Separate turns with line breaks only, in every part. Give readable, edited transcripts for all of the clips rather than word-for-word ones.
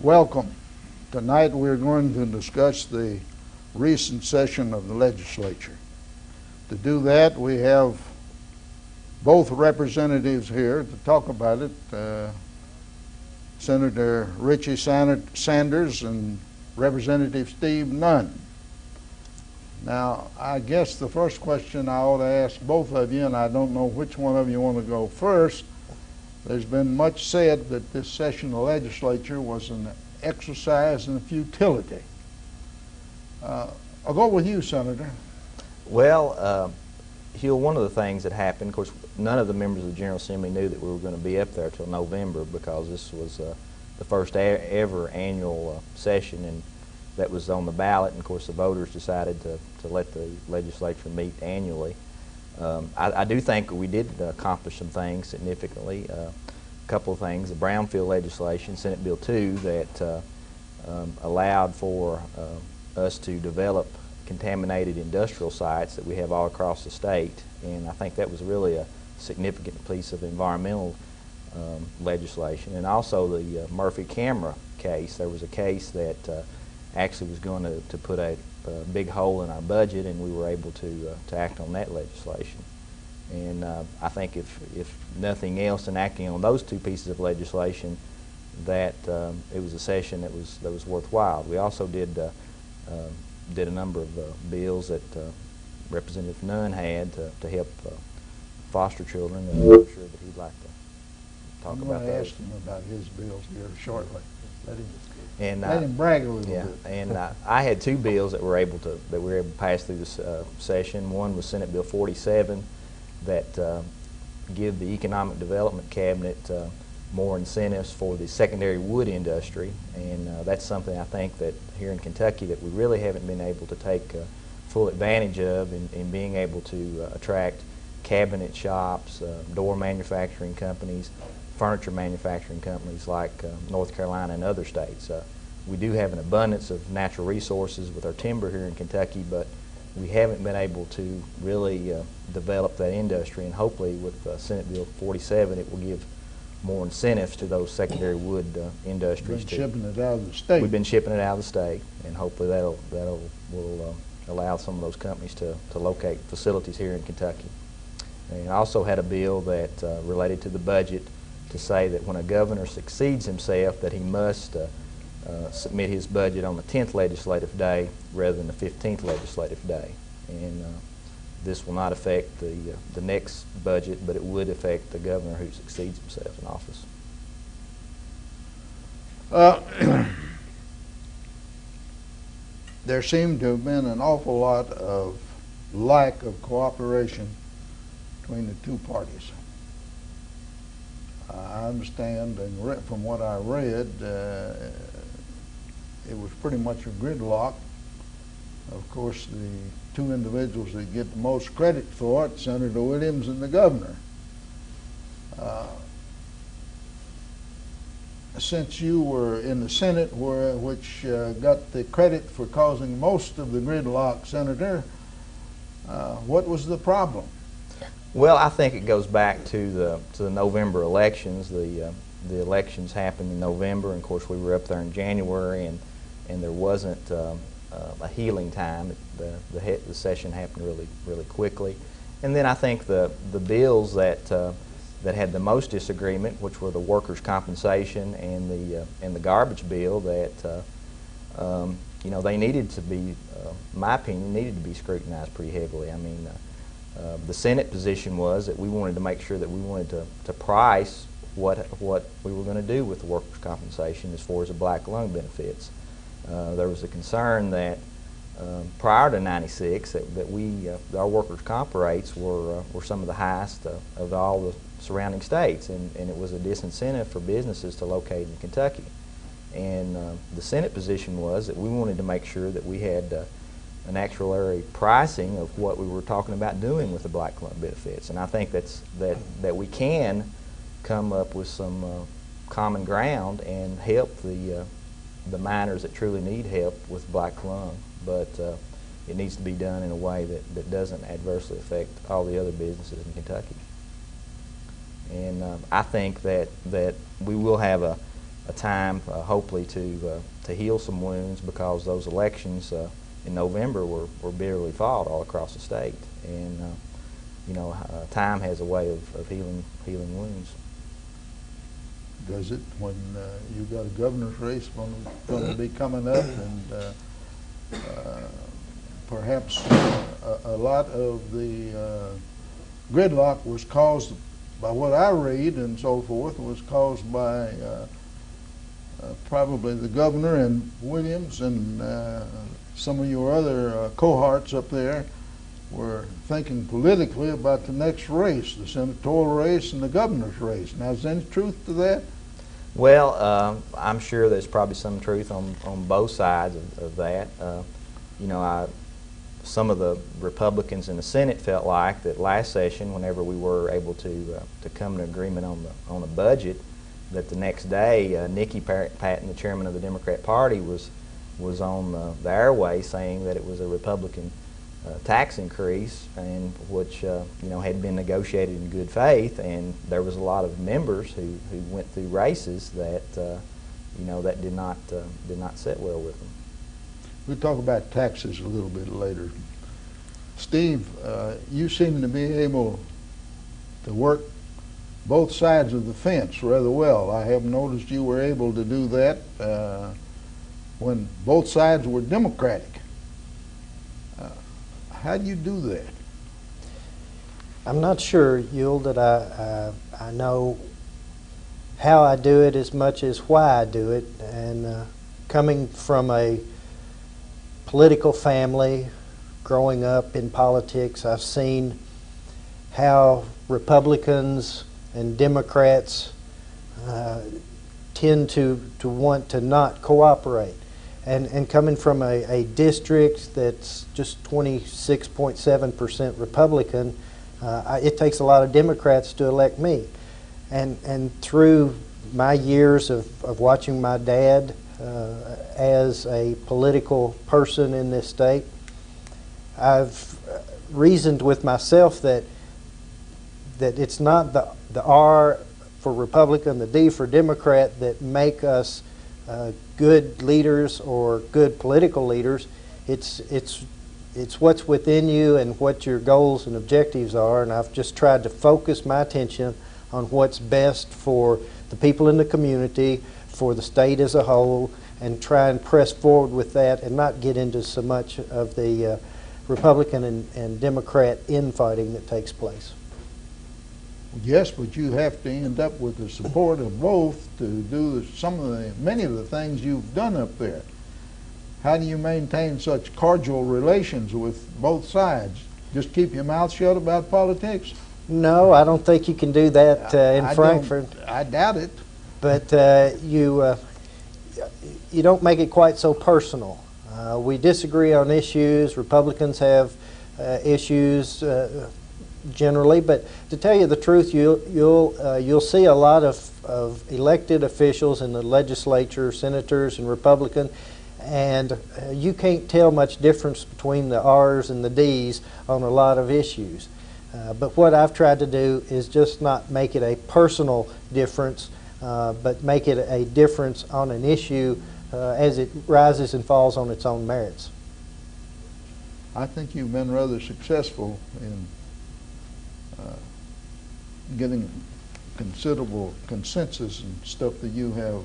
Welcome. Tonight we're going to discuss the recent session of the legislature. To do that, we have both representatives here to talk about it, Senator Richie Sanders and Representative Steve Nunn. Now, I guess the first question I ought to ask both of you, and I don't know which one of you want to go first. There's been much said that this session of the legislature was an exercise in futility. I'll go with you, Senator.
Well, Hugh, one of the things that happened, of course, none of the members of the General Assembly knew that we were going to be up there till November, because this was the first ever annual session, and that was on the ballot. And of course, the voters decided to let the legislature meet annually. I do think we did accomplish some things significantly. A couple of things: the brownfield legislation, Senate Bill 2, that allowed for us to develop contaminated industrial sites that we have all across the state, and I think that was really a significant piece of environmental legislation. And also the Murphy camera case. There was a case that actually was going to put a big hole in our budget, and we were able to act on that legislation. And I think if nothing else, in acting on those two pieces of legislation, that it was a session that was worthwhile. We also did a number of bills that Representative Nunn had to help foster children, and I'm sure that he'd like to talk about those.
I'm going to ask him about his bills here shortly. Let him brag a little bit.
And I had two bills that we were able to pass through this session. One was Senate Bill 47, that give the Economic Development Cabinet more incentives for the secondary wood industry, and that's something I think that here in Kentucky that we really haven't been able to take full advantage of in being able to attract cabinet shops, door manufacturing companies, furniture manufacturing companies like North Carolina and other states. We do have an abundance of natural resources with our timber here in Kentucky, but we haven't been able to really develop that industry, and hopefully with Senate Bill 47 it will give more incentives to those secondary wood industries.
We've been shipping it out of the state.
We've been shipping it out of the state, and hopefully that'll will allow some of those companies to locate facilities here in Kentucky. And I also had a bill that related to the budget, to say that when a governor succeeds himself, that he must submit his budget on the 10th legislative day rather than the 15th legislative day. And this will not affect the next budget, but it would affect the governor who succeeds himself in office.
There seemed to have been an awful lot of lack of cooperation between the two parties. I understand, and from what I read, it was pretty much a gridlock. Of course, the two individuals that get the most credit for it, Senator Williams and the governor. Since you were in the Senate, which got the credit for causing most of the gridlock, Senator, what was the problem?
Well, I think it goes back to the November elections. The elections happened in November, and of course we were up there in January, and there wasn't a healing time. The session happened really quickly, and then I think the bills that had the most disagreement, which were the workers' compensation and the garbage bill, that you know, they needed to be, in my opinion, needed to be scrutinized pretty heavily. I mean, the Senate position was that we wanted to make sure that we wanted to price what we were going to do with the workers' compensation as far as the black lung benefits. There was a concern that prior to '96 that our workers' comp rates were some of the highest of all the surrounding states, and it was a disincentive for businesses to locate in Kentucky. And the Senate position was that we wanted to make sure that we had an actuarial pricing of what we were talking about doing with the black lung benefits. And I think that we can come up with some common ground and help the miners that truly need help with black lung, but it needs to be done in a way that doesn't adversely affect all the other businesses in Kentucky. And I think that we will have a time, hopefully, to heal some wounds, because those elections in November were bitterly fought all across the state, and you know, time has a way of healing wounds.
Does it, when you've got a governor's race going to be coming up, and perhaps a lot of the gridlock was caused by what I read and so forth, was caused by probably the governor and Williams and some of your other cohorts up there were thinking politically about the next race, the senatorial race and the governor's race. Now, is there any truth to that?
Well, I'm sure there's probably some truth on both sides of that. You know, some of the Republicans in the Senate felt like that last session, whenever we were able to come to agreement on the budget, that the next day Nikki Patton, the chairman of the Democrat Party, was on the airway saying that it was a Republican tax increase, and which you know, had been negotiated in good faith, and there was a lot of members who went through races that you know, that did not sit well with them.
We'll talk about taxes a little bit later. Steve, you seem to be able to work both sides of the fence rather well. I have noticed you were able to do that when both sides were Democratic. How do you do that?
I'm not sure, Uhel, that I know how I do it as much as why I do it. And coming from a political family, growing up in politics, I've seen how Republicans and Democrats tend to want to not cooperate. And coming from a district that's just 26.7% Republican, it takes a lot of Democrats to elect me. And through my years of watching my dad as a political person in this state, I've reasoned with myself that it's not the R for Republican, the D for Democrat that make us good leaders or good political leaders. It's what's within you and what your goals and objectives are, and I've just tried to focus my attention on what's best for the people in the community, for the state as a whole, and try and press forward with that and not get into so much of the Republican and Democrat infighting that takes place.
Yes, but you have to end up with the support of both to do many of the things you've done up there. How do you maintain such cordial relations with both sides? Just keep your mouth shut about politics?
No, I don't think you can do that in Frankfurt.
I doubt it.
But you don't make it quite so personal. We disagree on issues. Republicans have issues generally, but to tell you the truth, you'll see a lot of elected officials in the legislature, senators and Republican, and you can't tell much difference between the R's and the D's on a lot of issues. But what I've tried to do is just not make it a personal difference, but make it a difference on an issue as it rises and falls on its own merits.
I think you've been rather successful in getting considerable consensus and stuff that you have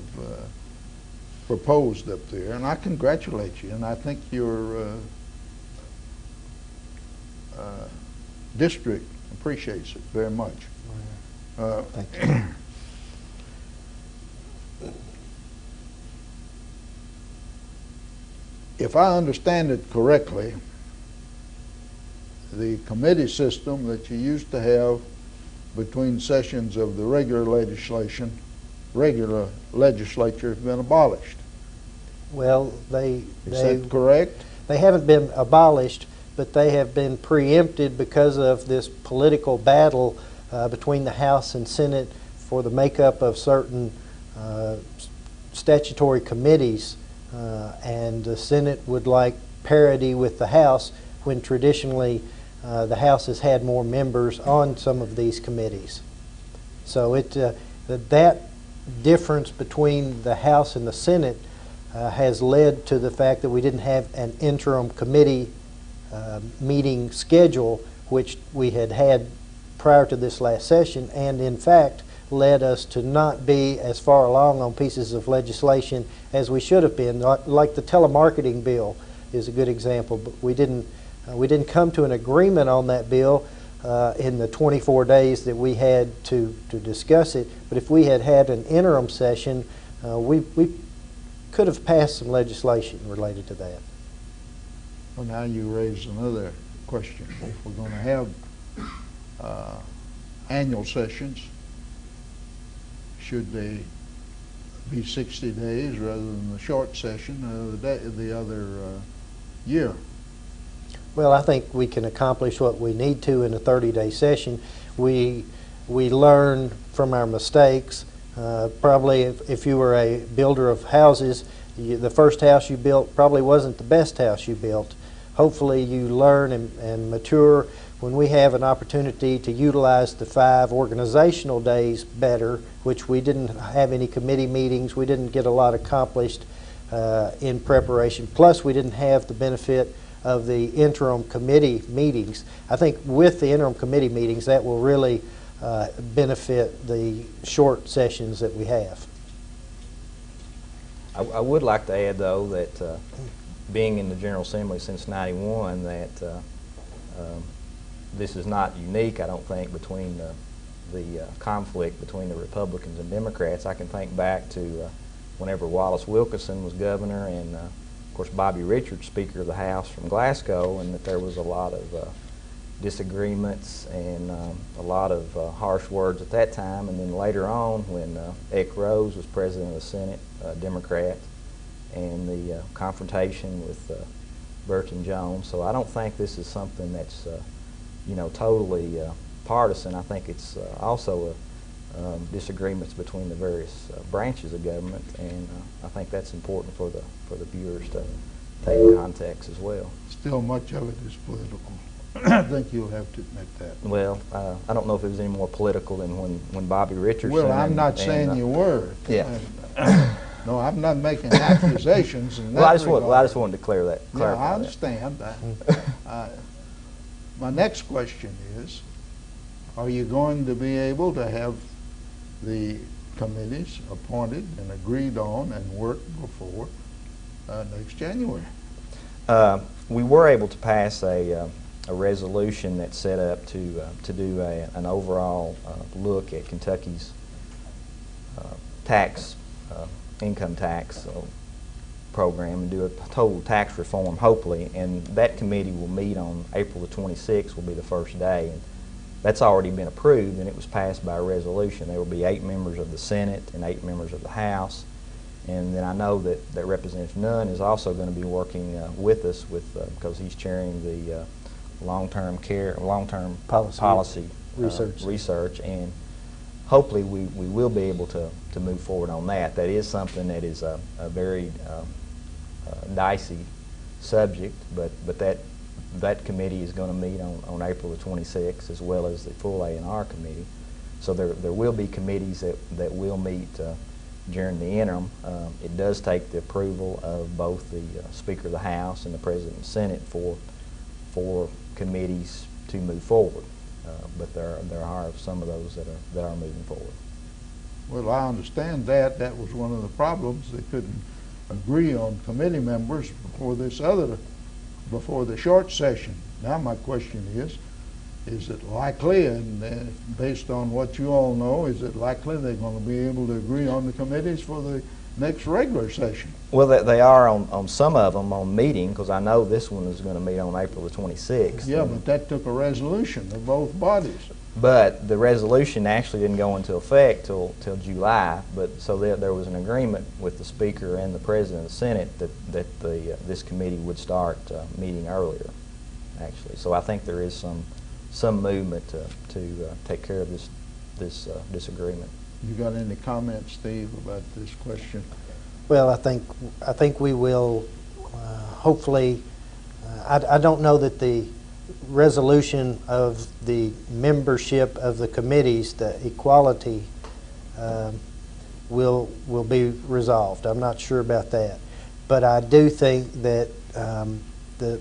proposed up there, and I congratulate you, and I think your district appreciates it very much.
Thank you.
If I understand it correctly, the committee system that you used to have between sessions of the regular legislature has been abolished.
Well,
Is that correct?
They haven't been abolished, but they have been preempted because of this political battle between the House and Senate for the makeup of certain statutory committees, and the Senate would like parity with the House when traditionally the House has had more members on some of these committees. So that difference between the House and the Senate has led to the fact that we didn't have an interim committee meeting schedule, which we had prior to this last session, and in fact led us to not be as far along on pieces of legislation as we should have been. Like the telemarketing bill is a good example, but we didn't come to an agreement on that bill in the 24 days that we had to discuss it. But if we had had an interim session, we could have passed some legislation related to that.
Well, now you raise another question. If we're going to have annual sessions, should they be 60 days rather than the short session the other year?
Well, I think we can accomplish what we need to in a 30-day session. We learn from our mistakes. Probably if you were a builder of houses, the first house you built probably wasn't the best house you built. Hopefully you learn and mature. When we have an opportunity to utilize the 5 organizational days better, which we didn't have any committee meetings, we didn't get a lot accomplished in preparation, plus we didn't have the benefit of the interim committee meetings. I think with the interim committee meetings, that will really benefit the short sessions that we have.
I would like to add, though, that being in the General Assembly since '91, that this is not unique, I don't think, between the conflict between the Republicans and Democrats. I can think back to whenever Wallace Wilkerson was governor and, of course, Bobby Richards, Speaker of the House from Glasgow, and that there was a lot of disagreements and a lot of harsh words at that time. And then later on, when Eck Rose was President of the Senate, Democrat, and the confrontation with Burton Jones. So I don't think this is something that's totally partisan. I think it's also disagreements between the various branches of government, and I think that's important for the viewers to take in context as well.
Still, much of it is political. I think you'll have to admit that.
Well, I don't know if it was any more political than when Bobby Richardson.
Well, I'm not saying you were.
Yeah.
No, I'm not making accusations. In that
I just wanted to clarify that.
Yeah, I understand that. My next question is, are you going to be able to have the committees appointed and agreed on and work before next January?
We were able to pass a resolution that's set up to do an overall look at Kentucky's income tax program and do a total tax reform, hopefully, and that committee will meet on April the 26th, will be the first day. And that's already been approved, and it was passed by a resolution. There will be 8 members of the Senate and 8 members of the House. And then I know that Representative Nunn is also going to be working with us because he's chairing the long-term policy research, and hopefully we will be able to move forward on that. That is something that is a very dicey subject, but that committee is going to meet on April the 26th, as well as the full A&R committee. So there will be committees that will meet during the interim. It does take the approval of both the Speaker of the House and the President of the Senate for committees to move forward. But there are some of those that are moving forward.
Well, I understand that. That was one of the problems. They couldn't agree on committee members before the short session. Now my question is it likely, and based on what you all know, is it likely they're going to be able to agree on the committees for the next regular session?
Well, they are on some of them on meeting, because I know this one is going to meet on April the 26th.
Yeah, but that took a resolution of both bodies.
But the resolution actually didn't go into effect till July. But so there was an agreement with the Speaker and the President of the Senate that this committee would start meeting earlier, actually. So I think there is some movement to take care of this disagreement.
You got any comments, Steve, about this question?
Well, I think we will hopefully. I don't know that the resolution of the membership of the committees, the equality, will be resolved. I'm not sure about that. But I do think that the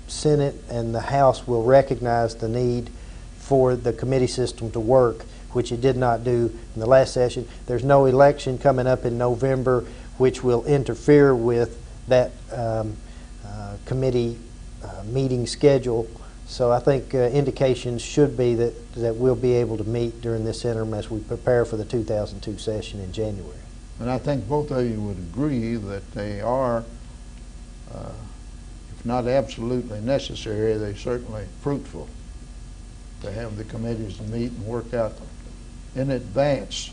Senate and the House will recognize the need for the committee system to work, which it did not do in the last session. There's no election coming up in November which will interfere with that committee meeting schedule. So I think indications should be that we'll be able to meet during this interim as we prepare for the 2002 session in January.
And I think both of you would agree that they are, if not absolutely necessary, they're certainly fruitful to have the committees to meet and work out in advance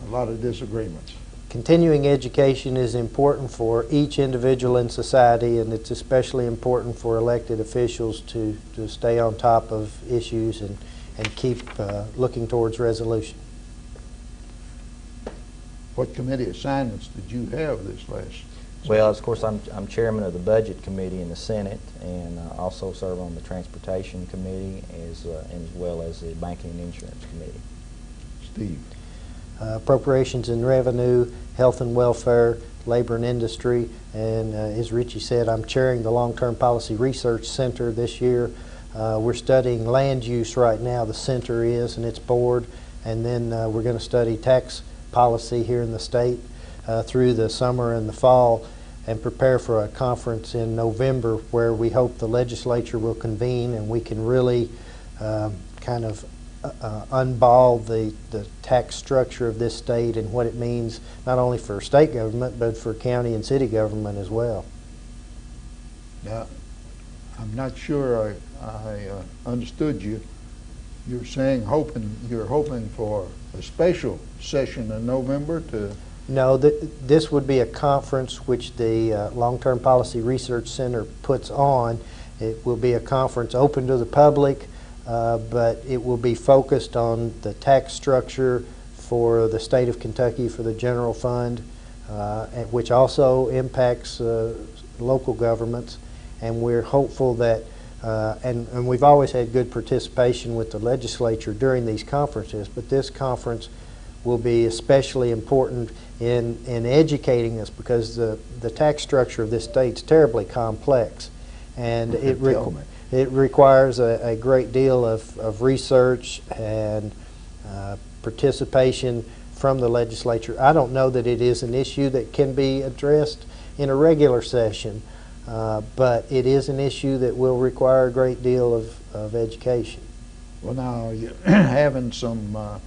a lot of disagreements.
Continuing education is important for each individual in society, and it's especially important for elected officials to stay on top of issues and keep looking towards resolution.
What committee assignments did you have this last?
Well, of course, I'm chairman of the Budget Committee in the Senate, and also serve on the Transportation Committee as well as the Banking and Insurance Committee.
Steve?
Appropriations and Revenue, Health and Welfare, Labor and Industry, and as Richie said, I'm chairing the Long-Term Policy Research Center this year. We're studying land use right now, the center is, and its board, and then we're going to study tax policy here in the state through the summer and the fall, and prepare for a conference in November where we hope the legislature will convene and we can really kind of unball the tax structure of this state and what it means not only for state government but for county and city government as well.
Now, I'm not sure I understood you. You're saying you're hoping for a special session in November to...
No, this would be a conference which the Long-Term Policy Research Center puts on. It will be a conference open to the public, but it will be focused on the tax structure for the state of Kentucky for the general fund, which also impacts local governments. And we're hopeful that, and we've always had good participation with the legislature during these conferences, but this conference will be especially important in educating us because the tax structure of this state is terribly complex, and it requires a great deal of research and participation from the legislature. I don't know that it is an issue that can be addressed in a regular session, but it is an issue that will require a great deal of education.
Well, now, you're having some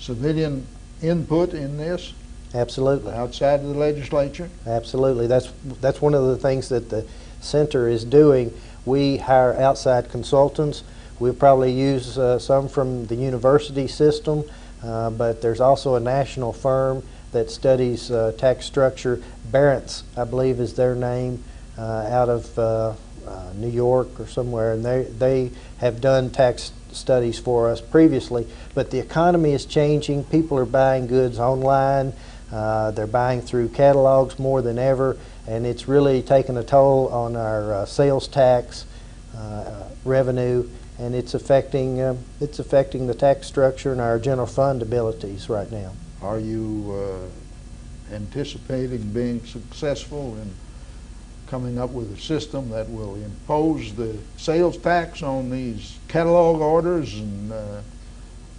civilian input in this?
Absolutely.
Outside of the legislature?
Absolutely. That's one of the things that the center is doing. We hire outside consultants. We'll probably use some from the university system, but there's also a national firm that studies tax structure. Barrett's, I believe, is their name, out of New York or somewhere, and they have done tax studies for us previously. But the economy is changing. People are buying goods online. They're buying through catalogs more than ever, and it's really taken a toll on our sales tax revenue, and it's affecting the tax structure and our general fund abilities right now.
Are you anticipating being successful in coming up with a system that will impose the sales tax on these catalog orders and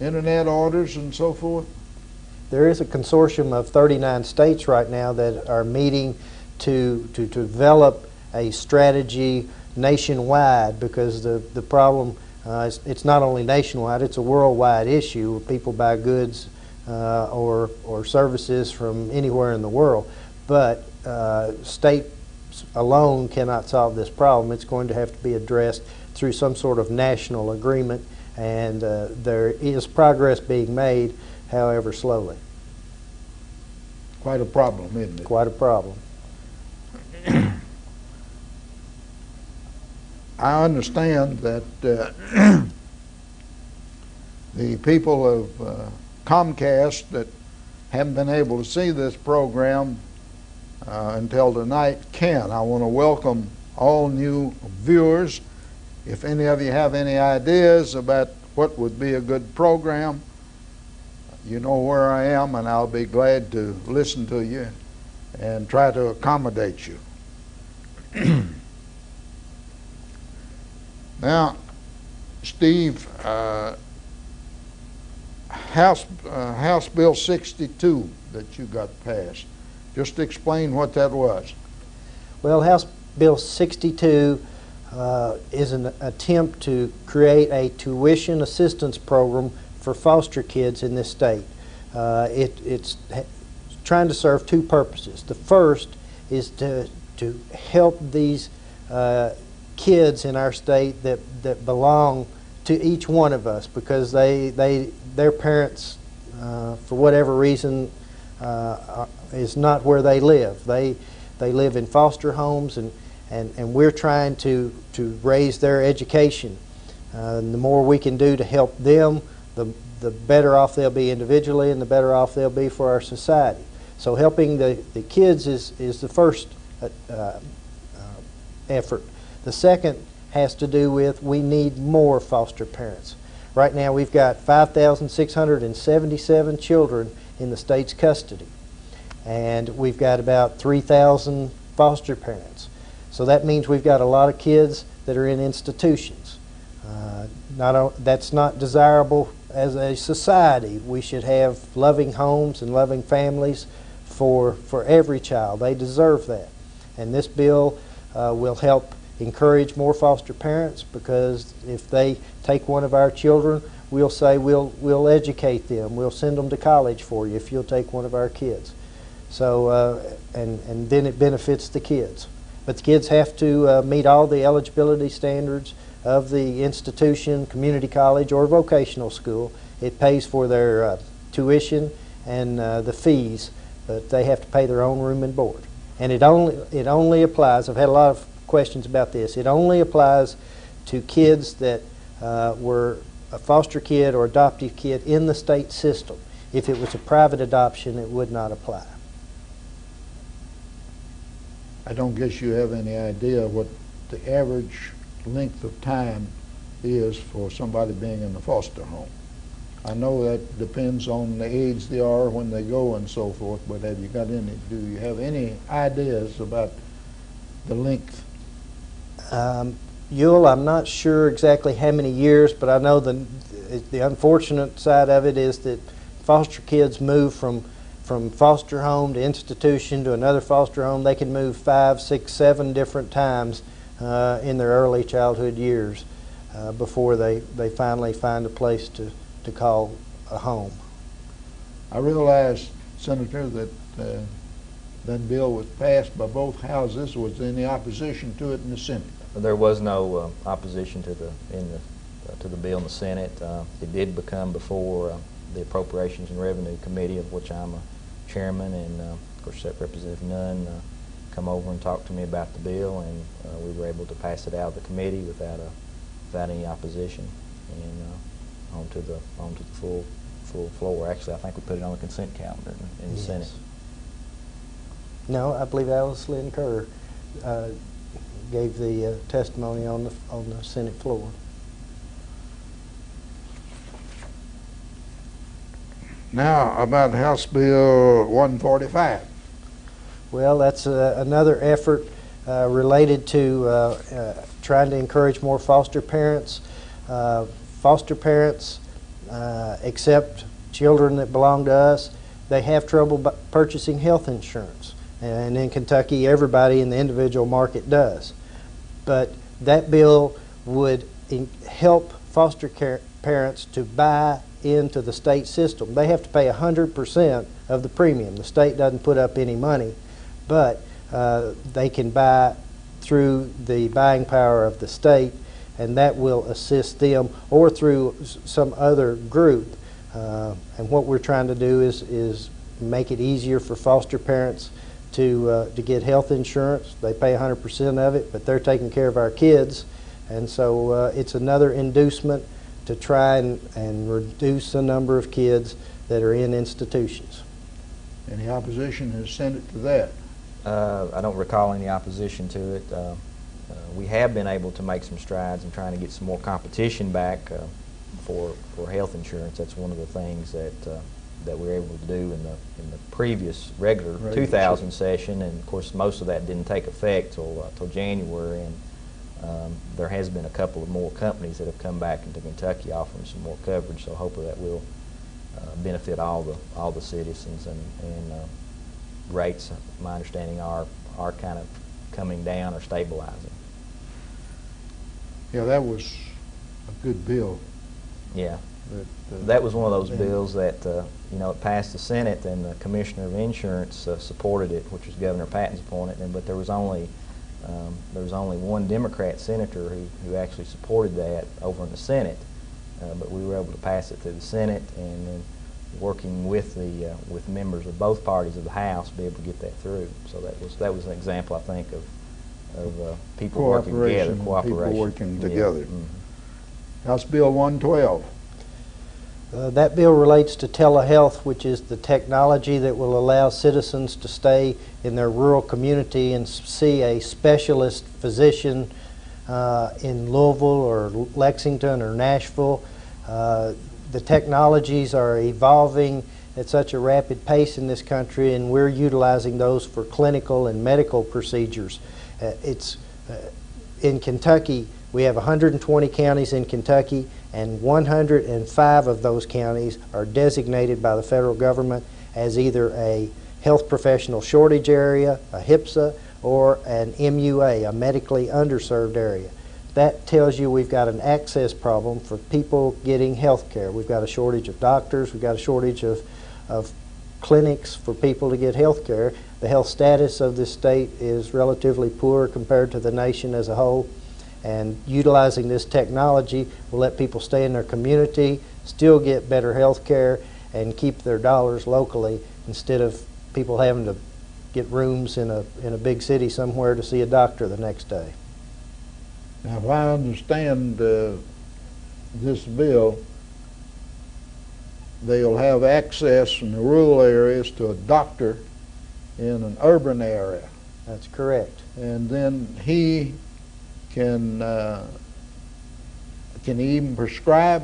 internet orders and so forth?
There is a consortium of 39 states right now that are meeting to develop a strategy nationwide, because the problem, it's not only nationwide, it's a worldwide issue where people buy goods or services from anywhere in the world. But states alone cannot solve this problem. It's going to have to be addressed through some sort of national agreement, and there is progress being made, however slowly.
Quite a problem, isn't it?
Quite a problem.
I understand that the people of Comcast that haven't been able to see this program until tonight can. I want to welcome all new viewers. If any of you have any ideas about what would be a good program, you know where I am, and I'll be glad to listen to you and try to accommodate you. Now, Steve, House Bill 62 that you got passed, just explain what that was.
Well, House Bill 62 is an attempt to create a tuition assistance program for foster kids in this state. It's trying to serve two purposes. The first is to help these kids in our state that belong to each one of us, because their parents, for whatever reason, is not where they live. They live in foster homes, and we're trying to raise their education. And the more we can do to help them, the better off they'll be individually, and the better off they'll be for our society. So helping the kids is the first effort. The second has to do with we need more foster parents. Right now we've got 5,677 children in the state's custody, and we've got about 3,000 foster parents. So that means we've got a lot of kids that are in institutions. That's not desirable as a society. We should have loving homes and loving families for every child. They deserve that. And this bill will help encourage more foster parents, because if they take one of our children, we'll say we'll educate them. We'll send them to college for you if you'll take one of our kids. So and then it benefits the kids. But the kids have to meet all the eligibility standards of the institution, community college, or vocational school. It pays for their tuition and the fees, but they have to pay their own room and board. And it only applies, I've had a lot of questions about this, it only applies to kids that were a foster kid or adoptive kid in the state system. If it was a private adoption, it would not apply.
I don't guess you have any idea what the average length of time is for somebody being in a foster home. I know that depends on the age they are when they go and so forth, but do you have any ideas about the length?
Uhel, I'm not sure exactly how many years, but I know the unfortunate side of it is that foster kids move from foster home to institution to another foster home. They can move 5, 6, 7 different times in their early childhood years before they finally find a place to call a home.
I realize, Senator, that that bill was passed by both houses. Was there any opposition to it in the Senate?
There was no opposition to the bill in the Senate. It did become before the Appropriations and Revenue Committee, of which I'm a chairman, and of course Representative Nunn come over and talked to me about the bill, and we were able to pass it out of the committee without any opposition, and onto the full floor. Actually, I think we put it on the consent calendar in the Senate.
No, I believe Alice Lynn Kerr gave the testimony on the Senate floor.
Now about House Bill 145.
Well, that's another effort related to trying to encourage more foster parents. Foster parents accept children that belong to us. They have trouble purchasing health insurance. And in Kentucky, everybody in the individual market does. But that bill would help foster care parents to buy into the state system. They have to pay 100% of the premium. The state doesn't put up any money, but they can buy through the buying power of the state, and that will assist them, or through some other group. And what we're trying to do is make it easier for foster parents to get health insurance. They pay 100% of it, but they're taking care of our kids, and so it's another inducement to try and reduce the number of kids that are in institutions.
Any opposition in the Senate to that?
I don't recall any opposition to it. We have been able to make some strides in trying to get some more competition back for health insurance. That's one of the things that that we were able to do in the previous regular
Regular
2000 session, and of course most of that didn't take effect till January, and there has been a couple of more companies that have come back into Kentucky offering some more coverage, so hopefully that will benefit all the citizens, and rates, my understanding, are kind of coming down or stabilizing.
Yeah, that was a good bill.
Yeah.
That,
That was one of those bills that, you know, it passed the Senate, and the Commissioner of Insurance supported it, which was Governor Patton's appointed, but there was only one Democrat senator who actually supported that over in the Senate, but we were able to pass it through the Senate, and then working with members of both parties of the House, be able to get that through. So that was an example, I think, of people working together, cooperation.
People working
Yeah.
together.
Mm-hmm.
House Bill 112.
That bill relates to telehealth, which is the technology that will allow citizens to stay in their rural community and see a specialist physician in Louisville or Lexington or Nashville. The technologies are evolving at such a rapid pace in this country, and we're utilizing those for clinical and medical procedures. In Kentucky, we have 120 counties in Kentucky, and 105 of those counties are designated by the federal government as either a health professional shortage area, a HIPSA, or an MUA, a medically underserved area. That tells you we've got an access problem for people getting health care. We've got a shortage of doctors, we've got a shortage of clinics for people to get health care. The health status of this state is relatively poor compared to the nation as a whole. And utilizing this technology will let people stay in their community, still get better health care, and keep their dollars locally instead of people having to get rooms in a big city somewhere to see a doctor the next day.
Now, if I understand this bill, they'll have access in the rural areas to a doctor in an urban area.
That's correct.
And then he can he even prescribe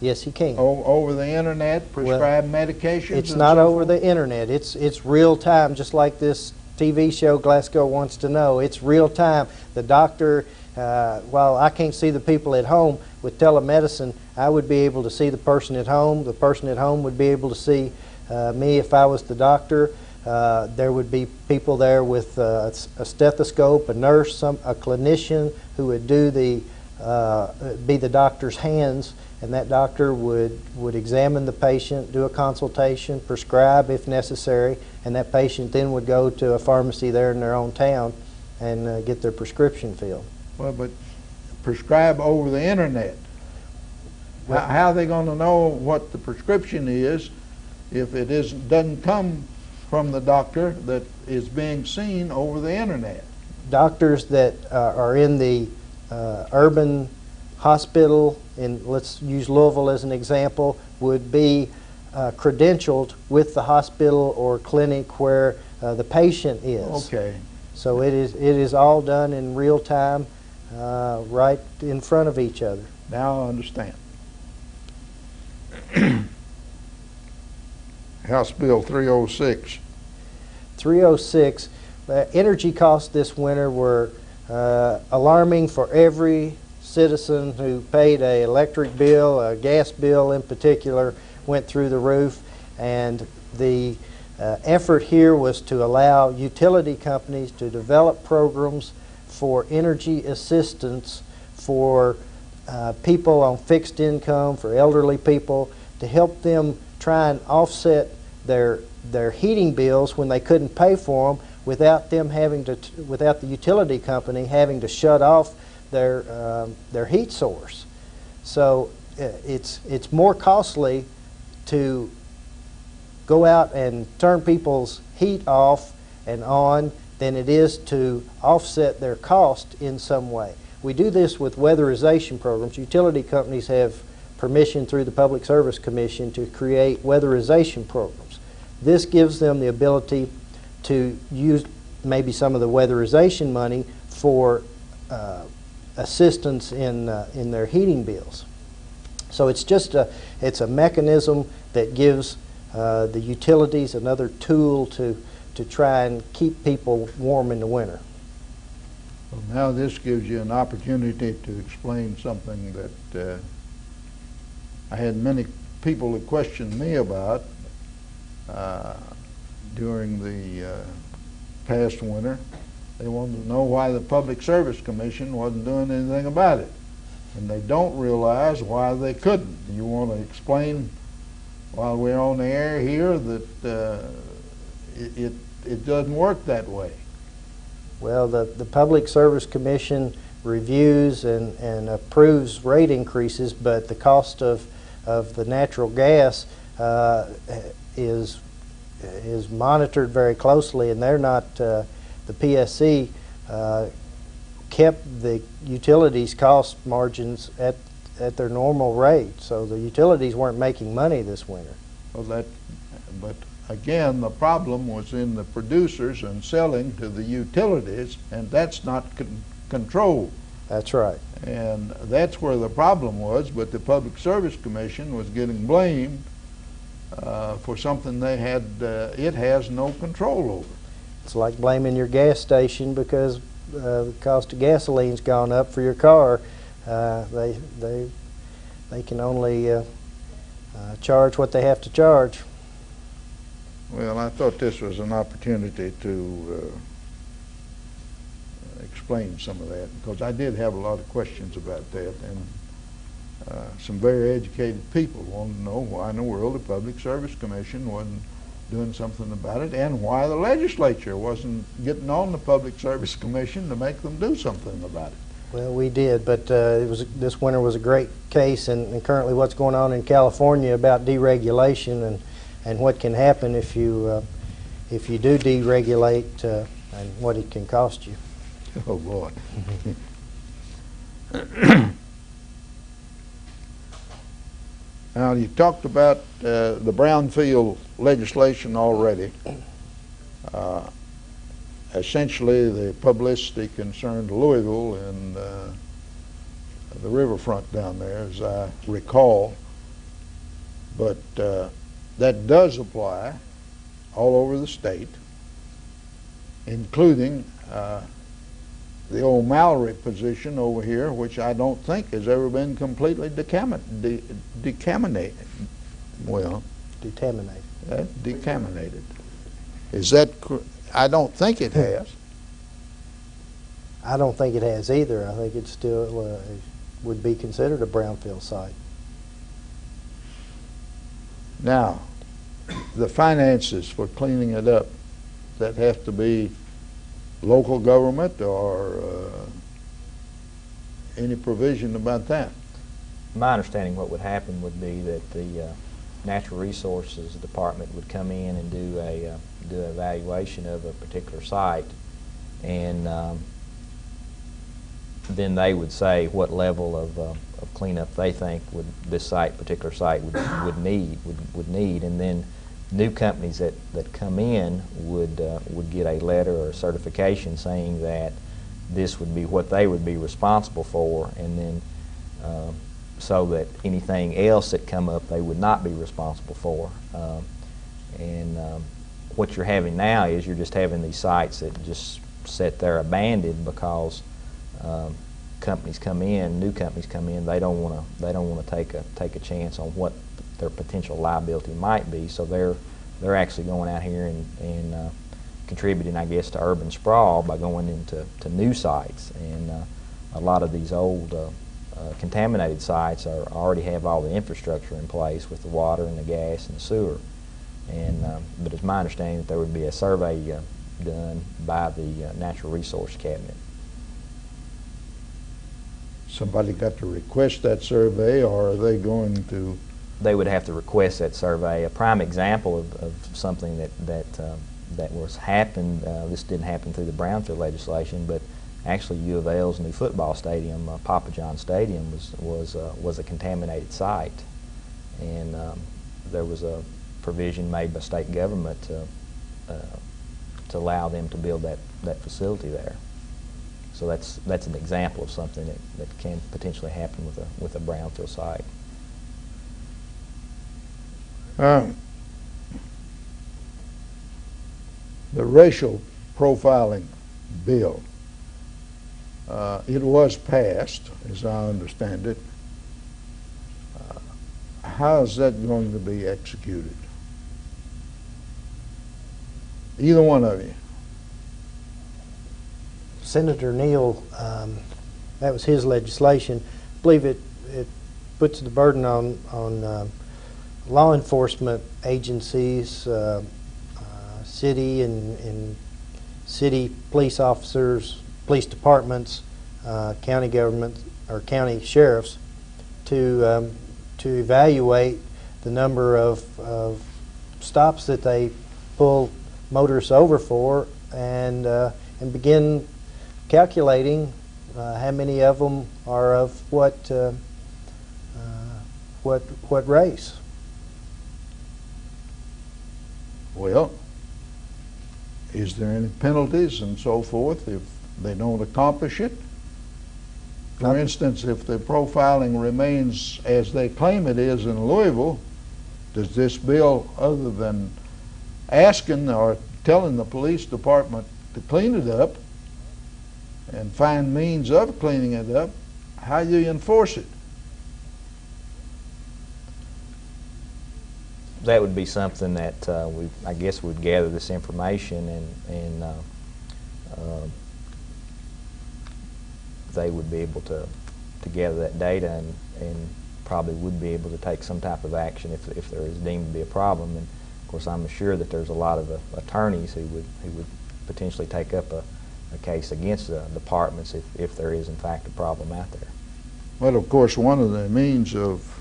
Yes, he can.
over the internet, prescribe medications?
It's
and
not
so
over
forth?
the internet. It's real time, just like this TV show Glasgow Wants to Know. It's real time. The doctor, while I can't see the people at home, with telemedicine, I would be able to see the person at home. The person at home would be able to see me if I was the doctor. There would be people there with a stethoscope, a nurse, a clinician who would do be the doctor's hands, and that doctor would examine the patient, do a consultation, prescribe if necessary, and that patient then would go to a pharmacy there in their own town and get their prescription filled.
Well, but prescribe over the internet. How are they going to know what the prescription is if it doesn't come from the doctor that is being seen over the internet?
Doctors that are in the urban hospital, let's use Louisville as an example, would be credentialed with the hospital or clinic where the patient is.
Okay.
So it is all done in real time, right in front of each other.
Now I understand. House Bill 306.
306. Energy costs this winter were alarming for every citizen who paid an electric bill, a gas bill in particular, went through the roof. And the effort here was to allow utility companies to develop programs for energy assistance for people on fixed income, for elderly people, to help them try and offset their heating bills when they couldn't pay for them without them having to, without the utility company having to shut off their heat source. So it's more costly to go out and turn people's heat off and on than it is to offset their cost in some way. We do this with weatherization programs. Utility companies have permission through the Public Service Commission to create weatherization programs. This gives them the ability to use maybe some of the weatherization money for assistance in their heating bills. So it's just it's a mechanism that gives The utilities, another tool to try and keep people warm in the winter.
Well, now this gives you an opportunity to explain something that I had many people that questioned me about during the past winter. They wanted to know why the Public Service Commission wasn't doing anything about it. And they don't realize why they couldn't. You want to explain while we're on the air here that it doesn't work that way?
Well, the Public Service Commission reviews and approves rate increases, but the cost of the natural gas is monitored very closely, and they're not, the PSC kept the utilities cost margins at their normal rate, so the utilities weren't making money this winter.
Well, but again, the problem was in the producers and selling to the utilities, and that's not controlled.
That's right.
And that's where the problem was, but the Public Service Commission was getting blamed for something it has no control over.
It's like blaming your gas station because the cost of gasoline's gone up for your car. They can only charge what they have to charge.
Well, I thought this was an opportunity to explain some of that, because I did have a lot of questions about that, and some very educated people wanted to know why in the world the Public Service Commission wasn't doing something about it, and why the legislature wasn't getting on the Public Service Commission to make them do something about it.
Well, we did, but this winter was a great case, and currently what's going on in California about deregulation and what can happen if you do deregulate and what it can cost you.
Oh boy. Now, you talked about the brownfield legislation already. Essentially, the publicity concerned Louisville and the riverfront down there, as I recall. But that does apply all over the state, including the old Mallory position over here, which I don't think has ever been completely decaminated. Well, decaminated. Is that I don't think it has.
I don't think it has either. I think it still would be considered a brownfield site.
Now, the finances for cleaning it up, that have to be local government or any provision about that?
My understanding what would happen would be that the Natural Resources Department would come in and do an evaluation of a particular site, and then they would say what level of cleanup they think this particular site would need, and then new companies that come in would get a letter or a certification saying that this would be what they would be responsible for, and then so that anything else that come up they would not be responsible for. What you're having now is you're just having these sites that just sit there abandoned because companies come in, new companies come in. They don't want to take a chance on what their potential liability might be. So they're actually going out here and contributing, I guess, to urban sprawl by going into new sites. And a lot of these old contaminated sites already have all the infrastructure in place with the water and the gas and the sewer. And but it's my understanding that there would be a survey done by the Natural Resource Cabinet.
Somebody got to request that survey, or are they going to?
They would have to request that survey. A prime example of something that was happened. This didn't happen through the brownfield legislation, but actually U of L's new football stadium, Papa John Stadium, was a contaminated site, and there was a provision made by state government to allow them to build that facility there. So that's an example of something that can potentially happen with a brownfield site.
the racial profiling bill. It was passed, as I understand it. How is that going to be executed? Either one of you.
Senator Neal, that was his legislation. I believe it puts the burden on law enforcement agencies, city and city police officers, police departments, county government or county sheriffs to evaluate the number of stops that they pull motorists over for, and begin calculating how many of them are of what race.
Well, is there any penalties and so forth if they don't accomplish it? For instance, if the profiling remains as they claim it is in Louisville, does this bill, other than asking or telling the police department to clean it up and find means of cleaning it up, how do you enforce it?
That would be something that I guess we'd gather this information and they would be able to gather that data and probably would be able to take some type of action if there is deemed to be a problem. And of course, I'm sure that there's a lot of attorneys who would potentially take up a case against the departments if there is in fact a problem out there.
Well, of course, one of the means of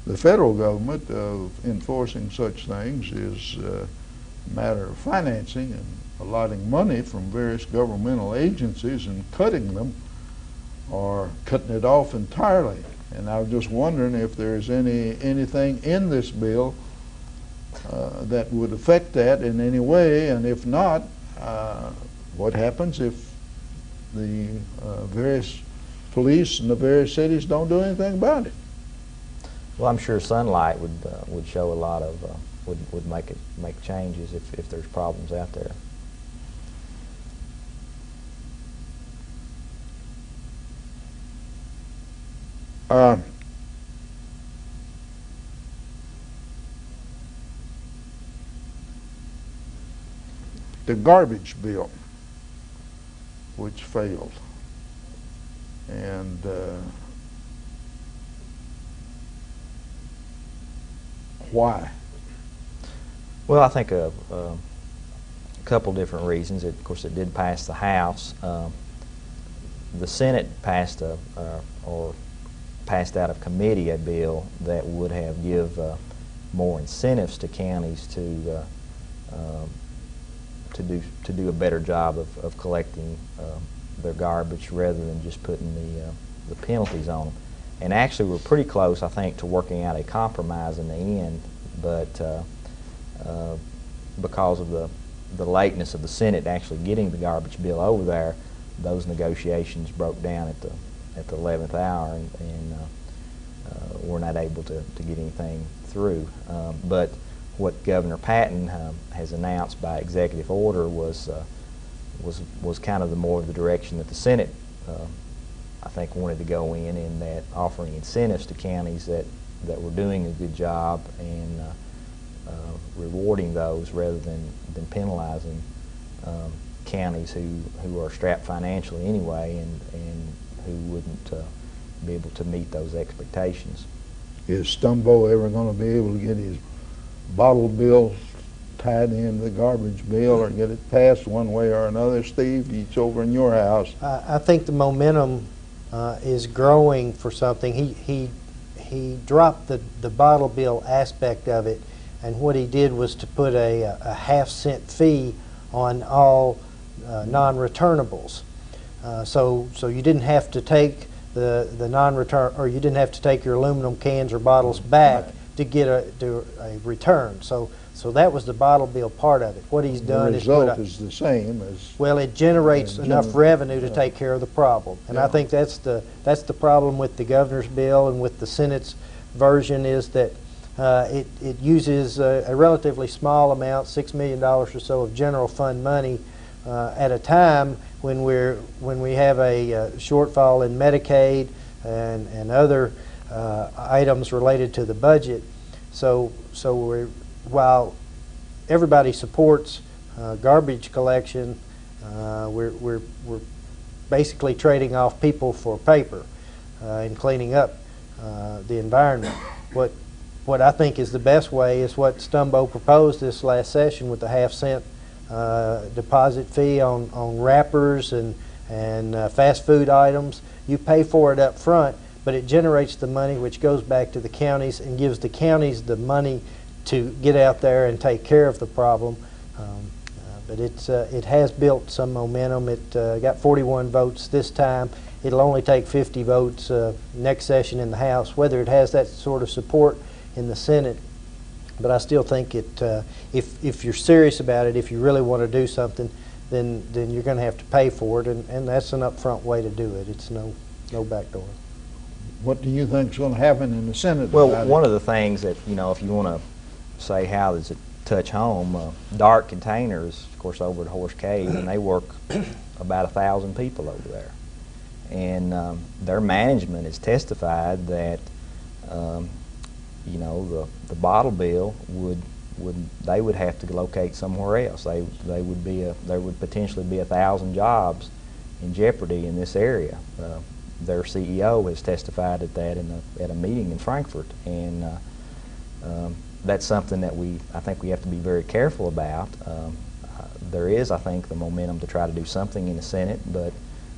the federal government of enforcing such things is a matter of financing and allotting money from various governmental agencies and cutting them or cutting it off entirely. And I was just wondering if there's anything in this bill that would affect that in any way, and if not, what happens if the various police in the various cities don't do anything about it?
Well, I'm sure Sunlight would show a lot of would make changes if there's problems out there.
The garbage bill, which failed, and why?
Well, I think a couple different reasons. Of course, it did pass the House. The Senate passed or passed out of committee a bill that would have give more incentives to counties to do a better job of collecting their garbage rather than just putting the penalties on them. And actually, we're pretty close, I think, to working out a compromise in the end, but because of the lateness of the Senate actually getting the garbage bill over there, those negotiations broke down at the 11th hour, and we're not able to get anything through. But what Governor Patton has announced by executive order was kind of more of the direction that the Senate I think wanted to go in that offering incentives to counties that were doing a good job and rewarding those rather than penalizing counties who are strapped financially anyway and who wouldn't be able to meet those expectations.
Is Stumbo ever going to be able to get his bottle bill tied in the garbage bill or get it passed one way or another? Steve, it's over in your house.
I think the momentum is growing for something. He dropped the bottle bill aspect of it, and what he did was to put a half-cent fee on all non-returnables. So you didn't have to take the non-return, or you didn't have to take your aluminum cans or bottles back to get a return. So that was the bottle bill part of it. What he's done is
the result is the same as.
Well, it generates enough revenue to take care of the problem, and I think that's the problem with the governor's bill and with the Senate's version is that It uses a relatively small amount, $6 million or so of general fund money at a time when we have a shortfall in Medicaid and other items related to the budget. So while everybody supports garbage collection, we're basically trading off people for paper and cleaning up the environment. What I think is the best way is what Stumbo proposed this last session with the half-cent deposit fee on wrappers and fast food items. You pay for it up front, but it generates the money which goes back to the counties and gives the counties the money to get out there and take care of the problem. But it has built some momentum. It got 41 votes this time. It'll only take 50 votes next session in the House, whether it has that sort of support in the Senate. But I still think if you're serious about it, if you really want to do something, then you're going to have to pay for it, and that's an upfront way to do it. It's no back door.
What do you think is going to happen in the Senate?
Well, one of the things that, if you want to say how does it touch home, dark containers, of course, over at Horse Cave, and they work about 1,000 people over there. And their management has testified that, the bottle bill they would have to locate somewhere else. There would potentially be 1,000 jobs in jeopardy in this area. Their CEO has testified at that at a meeting in Frankfurt, and that's something that I think we have to be very careful about. There is, I think, the momentum to try to do something in the Senate, but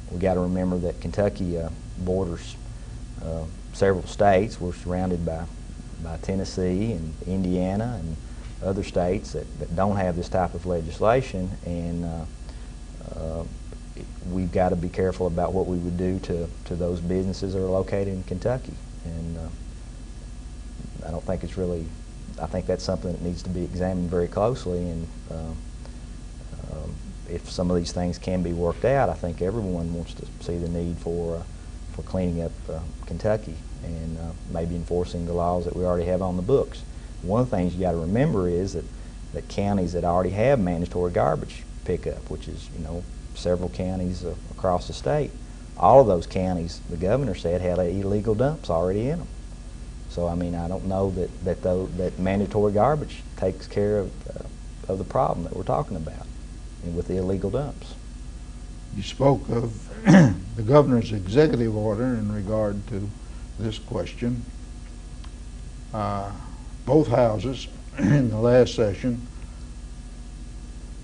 we got to remember that Kentucky borders several states. We're surrounded by Tennessee and Indiana and other states that don't have this type of legislation, and we've got to be careful about what we would do to those businesses that are located in Kentucky. And I don't think it's really, I think that's something that needs to be examined very closely, and if some of these things can be worked out, I think everyone wants to see the need for cleaning up Kentucky and maybe enforcing the laws that we already have on the books. One of the things you got to remember is that counties that already have mandatory garbage pickup, which is several counties across the state, all of those counties, the governor said, had illegal dumps already in them. So I mean, I don't know that mandatory garbage takes care of the problem that we're talking about with the illegal dumps.
You spoke of the governor's executive order in regard to this question. Both houses in the last session,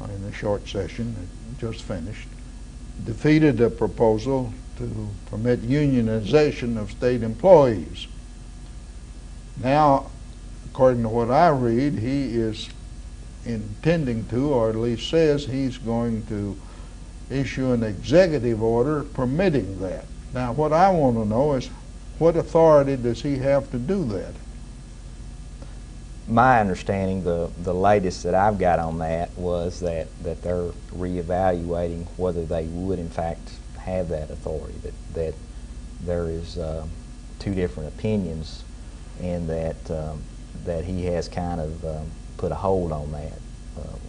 in the short session that just finished, defeated a proposal to permit unionization of state employees. Now, according to what I read, he is intending to, or at least says he's going to issue an executive order permitting that. Now, what I want to know is, what authority does he have to do that?
My understanding, the latest that I've got on that was that they're reevaluating whether they would in fact have that authority, that there is two different opinions, and that he has kind of put a hold on that,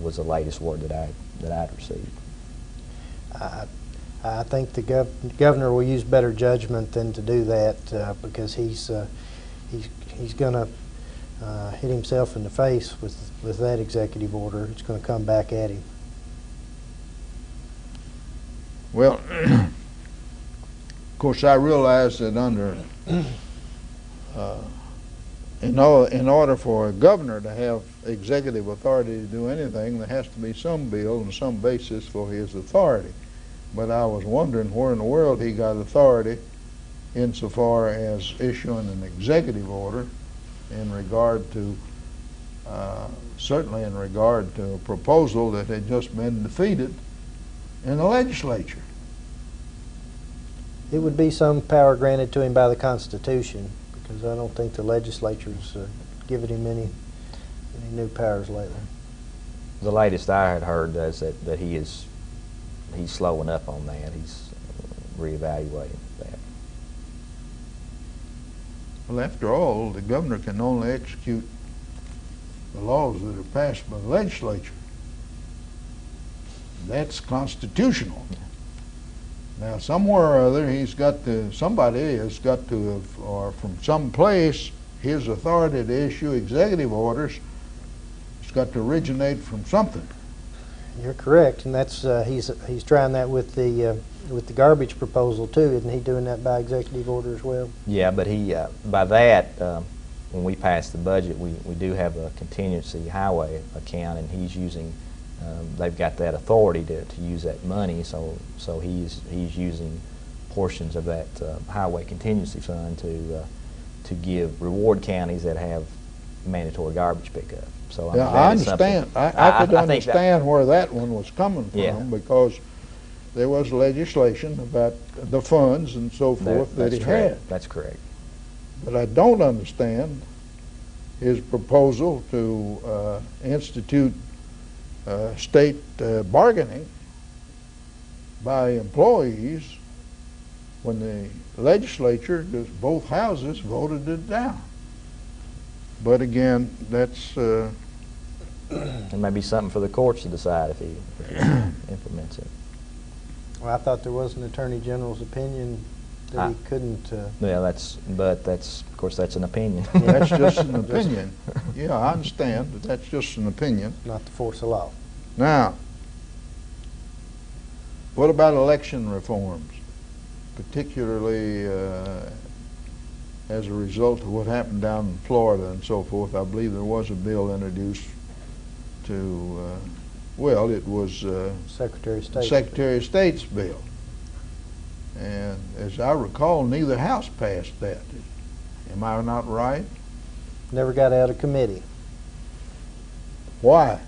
was the latest word that I'd received.
I think the governor will use better judgment than to do that, because he's going to hit himself in the face with that executive order. It's going to come back at him.
Well, of course, I realize that under in order for a governor to have executive authority to do anything, there has to be some bill and some basis for his authority. But I was wondering where in the world he got authority insofar as issuing an executive order in regard to, certainly in regard to a proposal that had just been defeated in the legislature.
It would be some power granted to him by the Constitution, because I don't think the legislature's given him any new powers lately.
The latest I had heard is that he's slowing up on that. He's reevaluating that.
Well, after all, the governor can only execute the laws that are passed by the legislature. That's constitutional. Now, somewhere or other, somebody has got to have, or from some place, his authority to issue executive orders has got to originate from something.
You're correct, and that's he's trying that with the garbage proposal too, isn't he? Doing that by executive order as well.
Yeah, but he by that when we pass the budget, we do have a contingency highway account, and he's using. They've got that authority to use that money, so he's using portions of that highway contingency fund to give reward counties that have mandatory garbage pickup. So I,
yeah,
mean,
I understand. I could understand where that one was coming from,
yeah,
because there was legislation about the funds and so forth that he had.
That's correct.
But I don't understand his proposal to institute state bargaining by employees when the legislature, both houses, voted it down. But again, that's
it may be something for the courts to decide if he implements it.
Well, I thought there was an attorney general's opinion that he couldn't.
Yeah, of course that's an opinion.
Yeah, that's just an opinion. Yeah, I understand, but that's just an opinion.
Not to force a law.
Now, what about election reforms, particularly as a result of what happened down in Florida and so forth? I believe there was a bill introduced to, well, it was
Secretary of State.
Secretary of State's bill. And as I recall, neither house passed that. Am I not right?
Never got out of committee.
Why?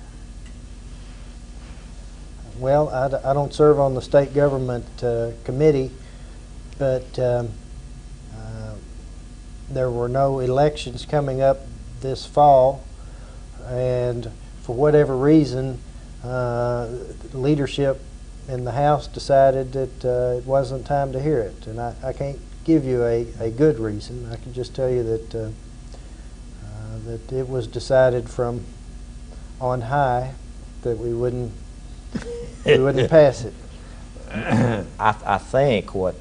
Well, I don't serve on the state government committee, but there were no elections coming up this fall, and for whatever reason, leadership in the House decided that it wasn't time to hear it. And I can't give you a good reason. I can just tell you that that it was decided from on high that we wouldn't pass it.
I think of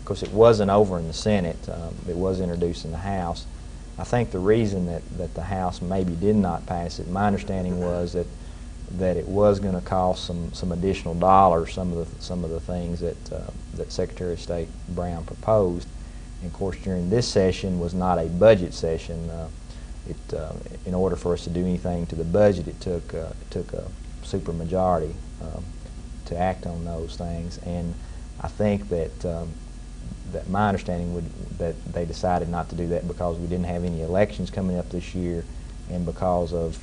course it wasn't over in the Senate, it was introduced in the House. I think the reason that the House maybe did not pass it, my understanding was that it was going to cost some additional dollars, some of the things that Secretary of State Brown proposed. And of course, during this session was not a budget session. In order for us to do anything to the budget, it took a supermajority to act on those things. And I think that my understanding that they decided not to do that because we didn't have any elections coming up this year, and because of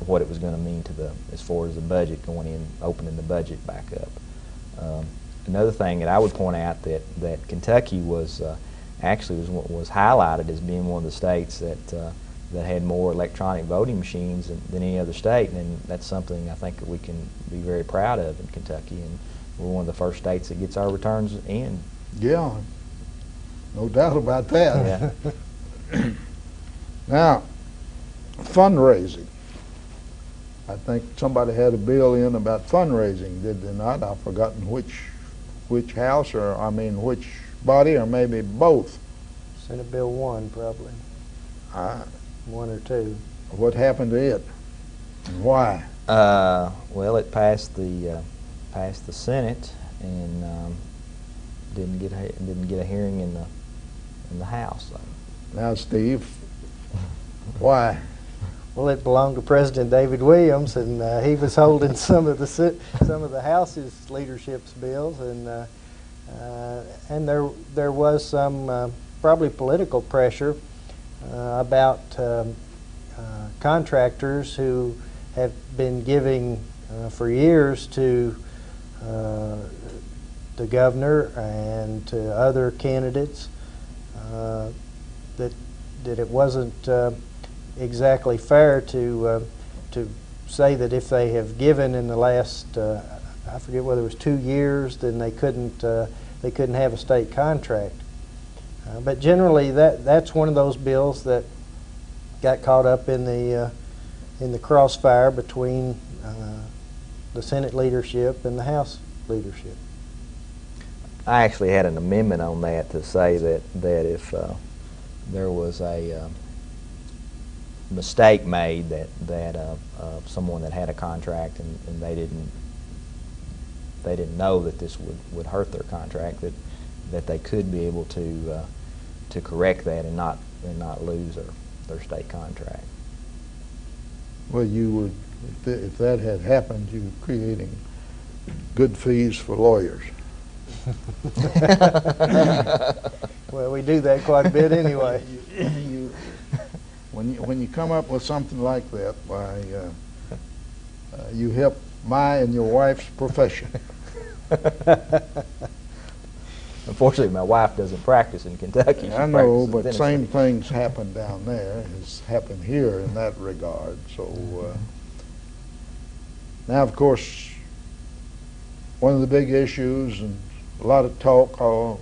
what it was going to mean as far as the budget going in, opening the budget back up. Another thing that I would point out that Kentucky was highlighted as being one of the states that had more electronic voting machines than any other state, and that's something I think that we can be very proud of in Kentucky, and we're one of the first states that gets our returns in.
Yeah, no doubt about that.
Yeah.
Now, fundraising. I think somebody had a bill in about fundraising, did they not? I've forgotten which house, or I mean which body, or maybe both.
Senate Bill 1, probably. 1 or 2.
What happened to it, and why?
Well, it passed the Senate and didn't get a hearing in the House.
Now, Steve, why?
Well, it belonged to President David Williams, and he was holding some of the House's leadership's bills, and there was some probably political pressure about contractors who have been giving for years to the governor and to other candidates that it wasn't exactly fair to say that if they have given in the last I forget whether it was 2 years, then they couldn't have a state contract. But generally, that's one of those bills that got caught up in the in the crossfire between the Senate leadership and the House leadership.
I actually had an amendment on that to say that if there was a mistake made that someone that had a contract and they didn't know that this would hurt their contract, that they could be able to correct that and not lose their state contract.
Well, you would, if that had happened, you were creating good fees for lawyers.
Well, we do that quite a bit anyway.
When you come up with something like that, why, you help my and your wife's profession.
Unfortunately, my wife doesn't practice in Kentucky.
I know, but same things happen down there as happen here in that regard. So now, of course, one of the big issues and a lot of talk all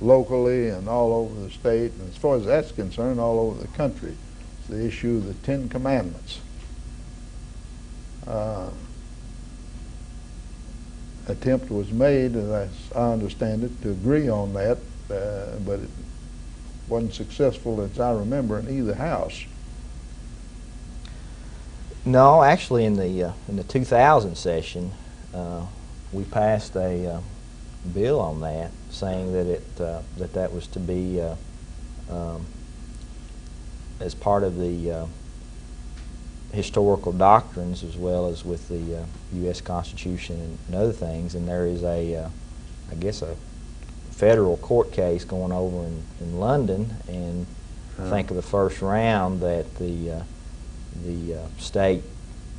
locally and all over the state, and as far as that's concerned, all over the country, is the issue of the Ten Commandments. Attempt was made, as I understand it, to agree on that, but it wasn't successful, as I remember, in either house.
No, actually, in the 2000 session, we passed a bill on that, saying that that was to be as part of the historical doctrines, as well as with the U.S. Constitution and other things. And there is I guess a federal court case going over in London, and I think of the first round that the state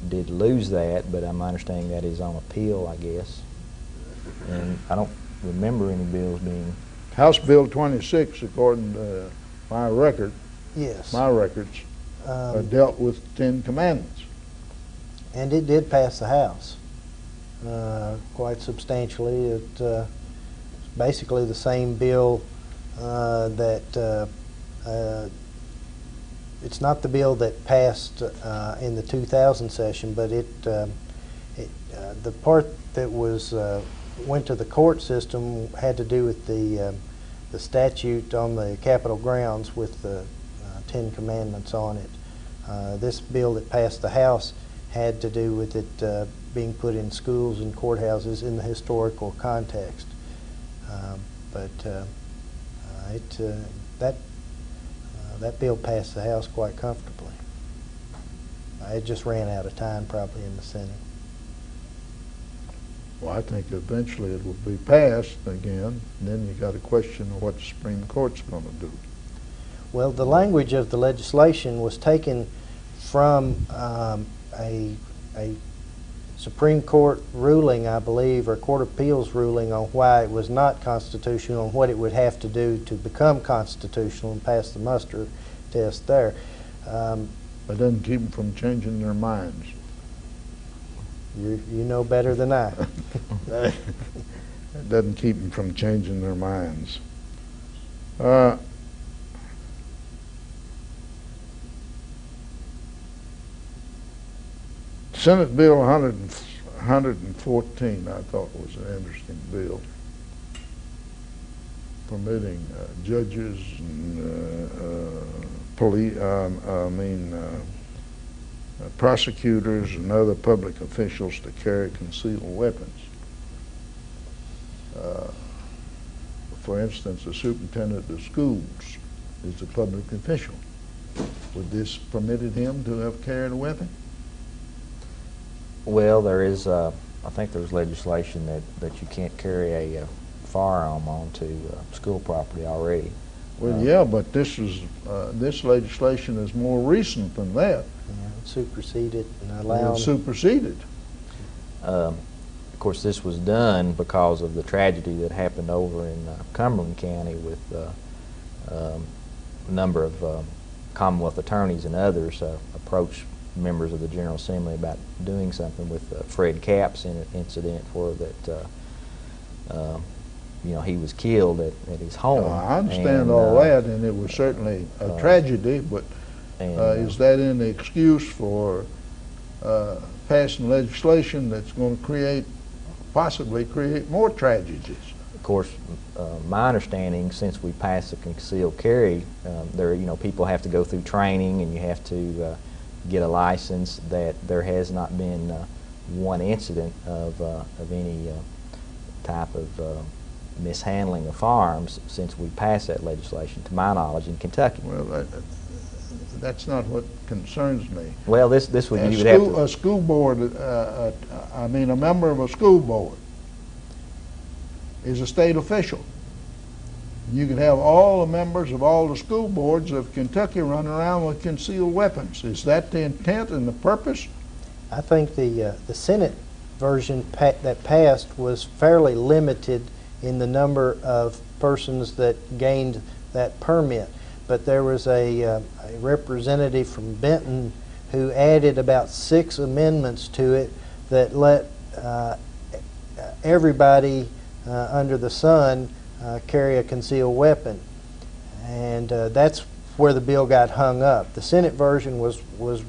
did lose that, but I'm understanding that is on appeal, I guess. And I don't remember any bills being...
House Bill 26, according to my record,
Yes.
my records, dealt with the Ten Commandments.
And it did pass the House quite substantially. It's basically the same bill that it's not the bill that passed in the 2000 session, but the part that was went to the court system had to do with the statute on the Capitol grounds with the Ten Commandments on it. This bill that passed the House had to do with it being put in schools and courthouses in the historical context. That bill passed the House quite comfortably. It just ran out of time probably in the Senate.
Well, I think eventually it will be passed again, and then you got a question of what the Supreme Court's going to do.
Well, the language of the legislation was taken from a Supreme Court ruling, I believe, or Court of Appeals ruling on why it was not constitutional and what it would have to do to become constitutional and pass the muster test there.
That doesn't keep them from changing their minds.
You know better than I.
That doesn't keep them from changing their minds. Senate Bill 114, I thought was an interesting bill, permitting judges and prosecutors and other public officials to carry concealed weapons. For instance, the superintendent of schools is a public official. Would this permitted him to have carried a weapon?
Well, there is, I think there's legislation that you can't carry a firearm onto school property already.
Well, yeah, but this legislation is more recent than that.
Yeah, superseded and allowed.
Superseded.
Of course, this was done because of the tragedy that happened over in Cumberland County with a number of Commonwealth attorneys and others approached members of the General Assembly about doing something with Fred Capp's incident where that he was killed at his home.
I understand all that, and it was certainly a tragedy, but is that an excuse for passing legislation that's going to possibly create more tragedies.
Of course, my understanding, since we passed the concealed carry, people have to go through training and you have to get a license, that there has not been one incident of any type of mishandling of firearms since we passed that legislation, to my knowledge, in Kentucky.
Well, that's not what concerns me.
Well, this would you would have to.
A school board, a member of a school board is a state official. You could have all the members of all the school boards of Kentucky running around with concealed weapons. Is that the intent and the purpose?
I think the Senate version that passed was fairly limited in the number of persons that gained that permit. But there was a representative from Benton who added about 6 amendments to it that let everybody under the sun carry a concealed weapon. And that's where the bill got hung up. The Senate version was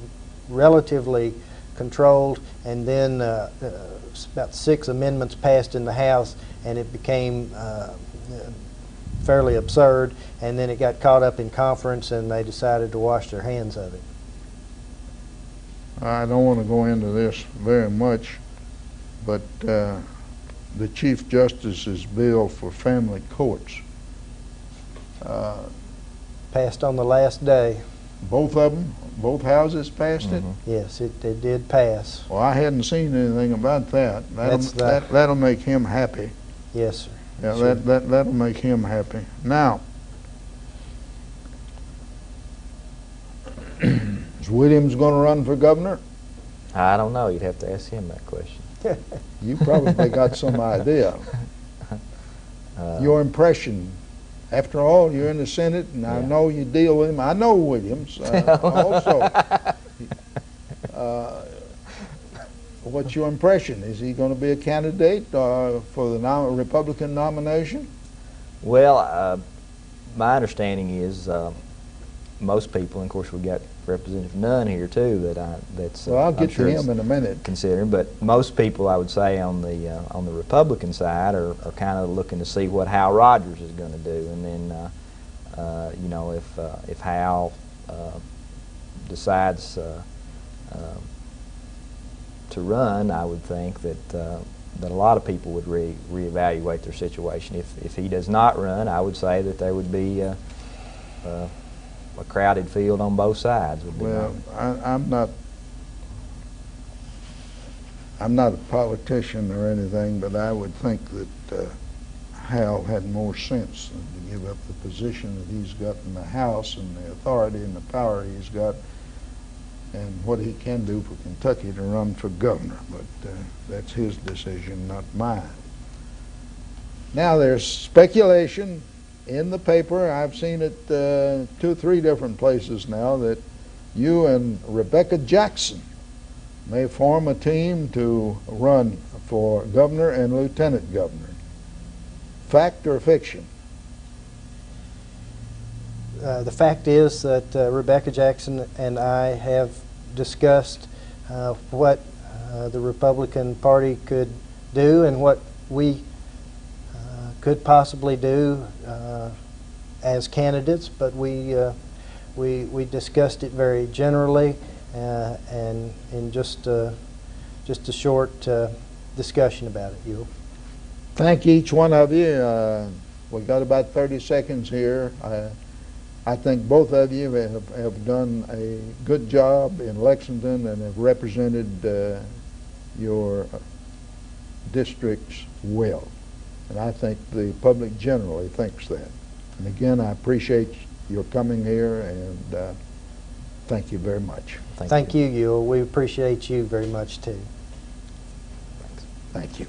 relatively controlled, and then about 6 amendments passed in the House, and it became fairly absurd, and then it got caught up in conference and they decided to wash their hands of it.
I don't want to go into this very much, but the Chief Justice's bill for family courts,
Passed on the last day.
both of them, both houses passed it?
Yes, it did pass.
Well, I hadn't seen anything about that. That'll make him happy.
Yes, sir.
Yeah,
Sure.
that'll make him happy. Now, is Williams going to run for governor?
I don't know. You'd have to ask him that question.
You probably got some idea. Your impression. After all, you're in the Senate, and I know you deal with him. I know Williams also. What's your impression? Is he going to be a candidate for the Republican nomination?
Well, my understanding is most people, and of course we got Representative Nunn here too. That's
Well, I'll get
sure
to him in a minute.
considering, but most people, I would say, on the Republican side are kind of looking to see what Hal Rogers is going to do, and then if Hal decides to run, I would think that a lot of people would reevaluate their situation. If he does not run, I would say that there would be a crowded field on both sides.
Well, I'm not a politician or anything, but I would think that Hal had more sense than to give up the position that he's got in the House and the authority and the power he's got and what he can do for Kentucky to run for governor. But that's his decision, not mine. Now, there's speculation in the paper. I've seen it 2 or 3 different places now that you and Rebecca Jackson may form a team to run for governor and lieutenant governor. Fact or fiction?
The fact is that Rebecca Jackson and I have discussed what the Republican Party could do and what we could possibly do as candidates, but we discussed it very generally and in just a short discussion about it. Uhel.
Thank each one of you. We've got about 30 seconds here. I think both of you have done a good job in Lexington and have represented your districts well. And I think the public generally thinks that. And again, I appreciate your coming here, and thank you very much.
Thank you, Uhel. We appreciate you very much too.
Thank you.